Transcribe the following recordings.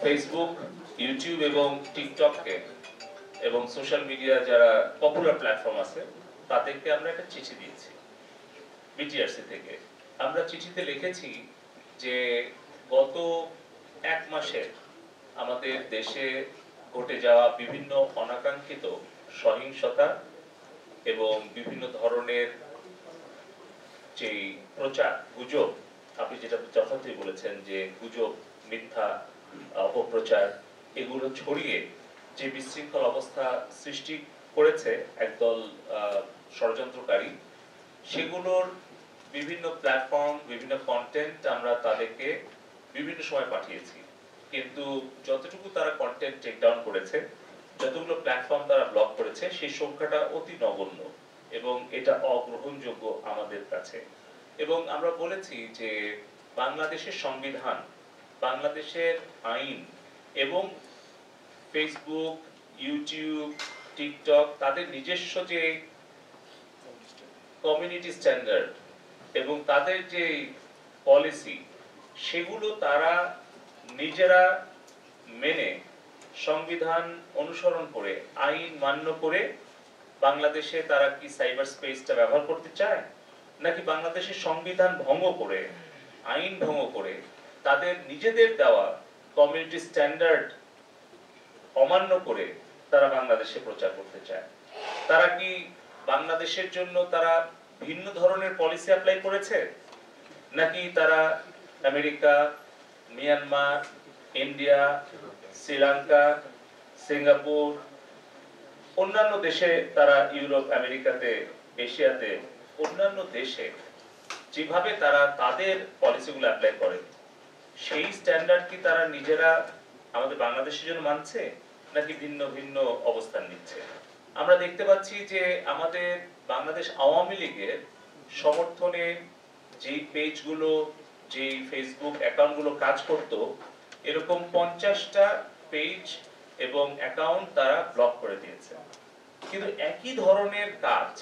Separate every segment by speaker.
Speaker 1: Facebook, YouTube এবং টিকটককে এবং social media যারা পপুলার প্ল্যাটফর্ম আছে তাদেরকে আমরা একটা চিঠি দিয়েছি বিটিআরসি থেকে। আমরা চিঠিতে লিখেছি যে গত 1 মাসের আমাদের দেশে ঘটে যাওয়া বিভিন্ন অনাকাঙ্ক্ষিত সহিংসতা এবং বিভিন্ন ধরনের যে প্রচার গুজব, আপনি যেটা যথার্থই বলেছেন যে গুজব, মিথ্যা, অপপ্রচার এগুলো ছড়িয়ে যে বিশৃঙ্খল অবস্থা সৃষ্টি করেছে একদল ষড়যন্ত্রকারী, সেগুলোর বিভিন্ন প্ল্যাটফর্ম, বিভিন্ন কন্টেন্ট আমরা তাদেরকে বিভিন্ন সময় পাঠিয়েছি। কিন্তু যতটুকু তারা কন্টেন্ট টেক ডাউন করেছে, যতগুলো প্ল্যাটফর্ম তারা ব্লক করেছে, সেই সংখ্যাটা অতি নগণ্য এবং এটা অগ্রহণযোগ্য আমাদের কাছে। এবং আমরা বলেছি যে বাংলাদেশের সংবিধান, বাংলাদেশের আইন এবং ফেসবুক, ইউটিউব, টিকটক তাদের নিজস্ব যে কমিউনিটি স্ট্যান্ডার্ড এবং তাদের যে পলিসি, সেগুলো তারা নিজেরা মেনে সংবিধান অনুসরণ করে আইন মান্য করে বাংলাদেশে তারা কি সাইবার স্পেসটা ব্যবহার করতে চায়, নাকি বাংলাদেশের সংবিধান ভঙ্গ করে, আইন ভঙ্গ করে তাদের নিজেদের দেওয়া কমিউনিটি স্ট্যান্ডার্ড অমান্য করে তারা বাংলাদেশে প্রচার করতে চায়? তারা কি বাংলাদেশের জন্য তারা ভিন্ন ধরনের পলিসি অ্যাপ্লাই করেছে, নাকি তারা America, Myanmar, India, Sri Lanka, Singapore, অন্যান্য দেশে, তারা ইউরোপ, আমেরিকাতে, এশিয়াতে অন্যান্য দেশে যেভাবে তারা তাদের পলিসিগুলো অ্যাপ্লাই করে, সেই স্ট্যান্ডার্ড কি তারা নিজেরা আমাদের বাংলাদেশের জন্য মানছে, নাকি ভিন্ন ভিন্ন অবস্থান নিচ্ছে? আমরা দেখতে পাচ্ছি যে আমাদের বাংলাদেশ আওয়ামী লীগের সমর্থনে যেই পেজগুলো, যেই ফেসবুক অ্যাকাউন্টগুলো কাজ করত, এরকম 50টা পেজ এবং অ্যাকাউন্ট তারা ব্লক করে দিয়েছে। কিন্তু একই ধরনের কাজ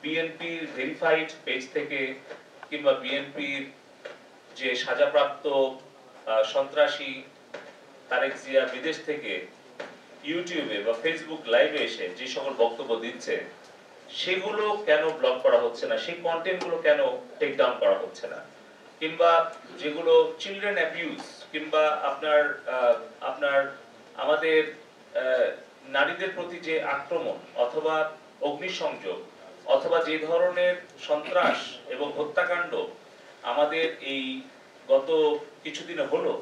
Speaker 1: বিএনপির ভেরিফাইড পেজ থেকে কিংবা বিএনপির যে সাজাপ্রাপ্ত সন্ত্রাসী তারেক জিয়া বিদেশ থেকে ইউটিউবে বা ফেসবুক লাইভে এসে যে সকল বক্তব্য দিচ্ছে, সেগুলো কেন ব্লক করা হচ্ছে না? সেই কন্টেন্টগুলো কেন টেক ডাউন করা হচ্ছে না? কিংবা যেগুলো চিলড্রেন অ্যাবিউজ কিংবা আপনার আমাদের নারীদের প্রতি যে আক্রমণ অথবা অগ্নিসংযোগ অথবা যে ধরনের সন্ত্রাস এবং হত্যাকাণ্ড আমাদের এই গত কিছুদিনে হলো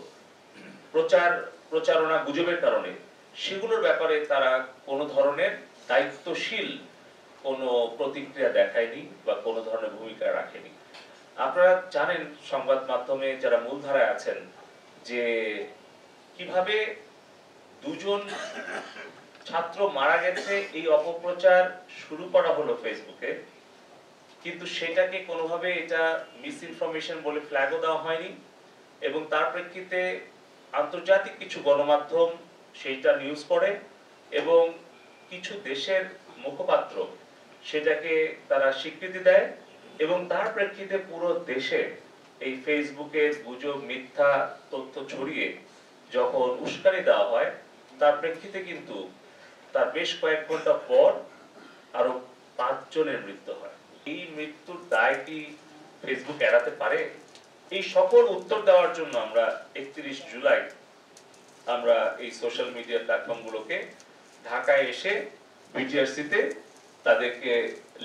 Speaker 1: প্রচারণা গুজবের কারণে, সেগুলোর ব্যাপারে তারা কোনো ধরনের দায়িত্বশীল কোনো প্রতিক্রিয়া দেখায়নি বা কোনো ধরনের ভূমিকা রাখেনি। আপনারা জানেন, সংবাদ মাধ্যমে যারা মূলধারায় আছেন, যে কিভাবে 2জন ছাত্র মারা গেছে এই অপপ্রচার শুরু করা হলো ফেসবুকে, কিন্তু সেটাকে কোনোভাবে এটা মিস ইনফরমেশন বলে ফ্ল্যাগও দেওয়া হয়নি এবং তার প্রেক্ষিতে আন্তর্জাতিক কিছু গণমাধ্যম সেইটা নিউজ করে এবং কিছু দেশের মুখপাত্র সেটাকে তারা স্বীকৃতি দেয় এবং তার প্রেক্ষিতে পুরো দেশে এই ফেসবুকের গুজব, মিথ্যা তথ্য ছড়িয়ে যখন উস্কানি দেওয়া হয়, তার প্রেক্ষিতে কিন্তু তার বেশ কয়েক ঘন্টা পর আরো 5 জনের মৃত্যু হয়। এই মৃত্যুর দায় কি ফেসবুক এড়াতে পারে? এই সকল উত্তর দেওয়ার জন্য আমরা 31 জুলাই আমরা এই সোশ্যাল মিডিয়া প্ল্যাটফর্মগুলোকে ঢাকায় এসে বিটিআরসিতে তাদেরকে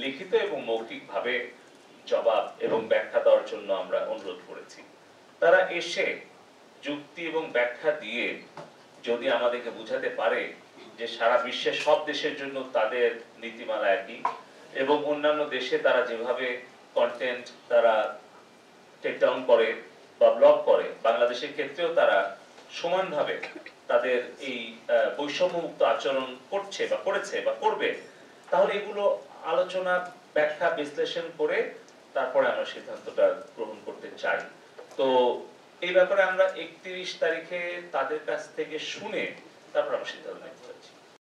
Speaker 1: লিখিত এবং মৌখিকভাবে জবাব এবং ব্যাখ্যা দেওয়ার জন্য আমরা অনুরোধ করেছি। তারা এসে যুক্তি এবং ব্যাখ্যা দিয়ে যদি আমাদেরকে বুঝাতে পারে যে সারা বিশ্বের সব দেশের জন্য তাদের নীতিমালা একই এবং অন্যান্য দেশে তারা যেভাবে কন্টেন্ট তারা টেক ডাউন করে বা ব্লক করে, বাংলাদেশের ক্ষেত্রেও তারা সমানভাবে তাদের এই বৈষম্যমুক্ত আচরণ করছে বা করেছে বা করবে, তাহলে এগুলো আলোচনা, ব্যাখ্যা, বিশ্লেষণ করে তারপরে আমরা সিদ্ধান্তটা গ্রহণ করতে চাই। তো এই ব্যাপারে আমরা 31 তারিখে তাদের কাছ থেকে শুনে তারপর আমরা সিদ্ধান্ত নেব।